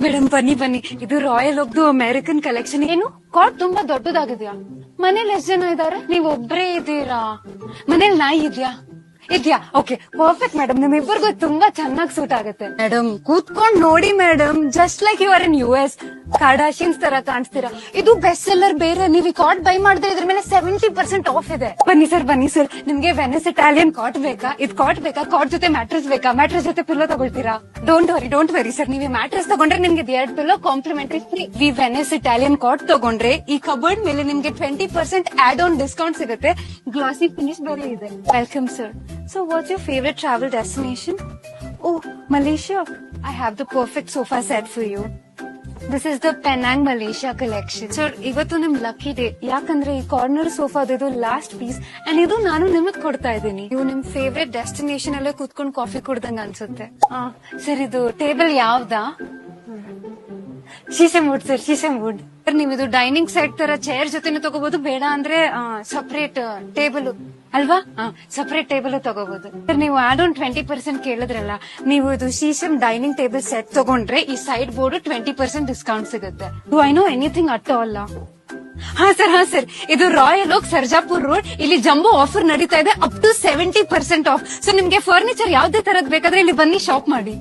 Madam ಬನ್ನಿ ಬನ್ನಿ, ಇದು ರಾಯಲ್ ಓಕ್ದು ಅಮೆರಿಕನ್ ಕಲೆಕ್ಷನ್. ಏನು ಕಾಟ್ ತುಂಬಾ ದೊಡ್ಡದಾಗಿದ್ಯಾ? ಮನೇಲಿ ಎಷ್ಟ್ ಜನ ಇದಾರೆ? ನೀವ್ ಒಬ್ರೇ ಇದ್ದೀರಾ? ಮನೇಲಿ ನಾಯಿ ಇದ್ಯಾ? Okay, perfect madam. ನಿಮ್ಮಿಬ್ಬರಿಗೂ ತುಂಬಾ ಚೆನ್ನಾಗಿ ಸೂಟ್ ಆಗುತ್ತೆ. ಮೇಡಮ್ ಕೂತ್ಕೊಂಡ್ ನೋಡಿ madam, just like you are in US. Kardashians ತರ ಕಾಣಿಸ್ತೀರಾ. ಇದು ಬೆಸ್ಟ್ ಸೆಲ್ಲರ್ ಬೇರೆ. ನೀವು ಈ ಕಾಟ್ ಬೈ ಮಾಡಿದ್ರೆ ಇದ್ರ ಮೇಲೆ 70% ಆಫ್ ಇದೆ. ಬನ್ನಿ ಸರ್, ನಿಮ್ಗೆ ವೆನಿಸ್ ಇಟಾಲಿಯನ್ ಕಾಟ್ ಬೇಕಾ? ಇದು ಕಾಟ್ ಬೇಕಾ? ಕಾಟ್ ಜೊತೆ ಮ್ಯಾಟ್ರೆಸ್ ಬೇಕಾ? ಮ್ಯಾಟ್ರೆಸ್ ಜೊತೆ ಪಿಲ್ಲೋ ತಗೊಳ್ತೀರಾ? ಡೋಂಟ್ ವರಿ ಸರ್, ನೀವು ಮ್ಯಾಟ್ರೆಸ್ ತಗೊಂಡ್ರೆ ನಿಮ್ಗೆ 2 ಪಿಲ್ಲೋ ಕಾಂಪ್ಲಿಮೆಂಟರಿ ಫ್ರೀ. ವಿ ವೆನಿಸ್ ಇಟಾಲಿಯನ್ ಕಾಟ್ ತಗೊಂಡ್ರೆ ಈ ಕಬರ್ಡ್ ಮೇಲೆ ನಿಮ್ಗೆ 20% ಆಡ್ ಆನ್ ಡಿಸ್ಕೌಂಟ್ ಸಿಗುತ್ತೆ. ಗ್ಲಾಸಿ ಫಿನಿಶ್ ಬೇರೆ ಇದೆ. Welcome sir. So what's your favorite travel destination? Oh, Malaysia. I have the perfect sofa set for you. This is the Penang Malaysia collection. Sir, ಇವತ್ತು ನಿಮ್ lucky day. ಯಾಕಂದ್ರೆ ಈ corner ಸೋಫಾದು last piece and ಇದು ನಾನು ನಿಮಗ್ ಕೊಡ್ತಾ ಇದ್ದೀನಿ. ನೀವು ನಿಮ್ ಫೇವ್ರೆಟ್ ಡೆಸ್ಟಿನೇಷನ್ ಅಲ್ಲೇ ಕೂತ್ಕೊಂಡು ಕಾಫಿ ಕುಡ್ದಂಗ ಅನ್ಸುತ್ತೆ. ಸರ್, ಇದು ಟೇಬಲ್ ಯಾವ್ದಾ? ಶೀಶೆ ವುಡ್ ಸರ್, ಶೀಶೆ ವುಡ್. ಸರ್, ನೀವು ಇದು ಡೈನಿಂಗ್ ಸೆಟ್ ತರ ಚೇರ್ ಜೊತೆನೂ ತಗೋಬಹುದು. ಬೇಡ ಅಂದ್ರೆ ಸಪರೇಟ್ ಟೇಬಲ್ ಅಲ್ವಾ? ಸಪರೇಟ್ ಟೇಬಲ್ ತಗೋಬಹುದು. ಸರ್, ನೀವು ಆಡ್ ಆನ್ 20% ಕೇಳಿದ್ರಲ್ಲ, ನೀವು ಇದು ಶೀಶಮ್ ಡೈನಿಂಗ್ ಟೇಬಲ್ ಸೆಟ್ ತಗೊಂಡ್ರೆ ಈ ಸೈಡ್ ಬೋರ್ಡ್ 20% ಡಿಸ್ಕೌಂಟ್ ಸಿಗುತ್ತೆ. Do I know anything at all? ಹಾ ಸರ್, ಇದು ರಾಯಲ್ ಓಕ್ ಸರ್ಜಾಪುರ್ ರೋಡ್. ಇಲ್ಲಿ ಜಂಬೋ ಆಫರ್ ನಡೀತಾ ಇದೆ, ಅಪ್ ಟು 70% ಆಫ್. ಸೊ ನಿಮ್ಗೆ ಫರ್ನಿಚರ್ ಯಾವ್ದೇ ತರದ್ ಬೇಕಾದ್ರೆ ಇಲ್ಲಿ ಬನ್ನಿ ಶಾಪ್ ಮಾಡಿ.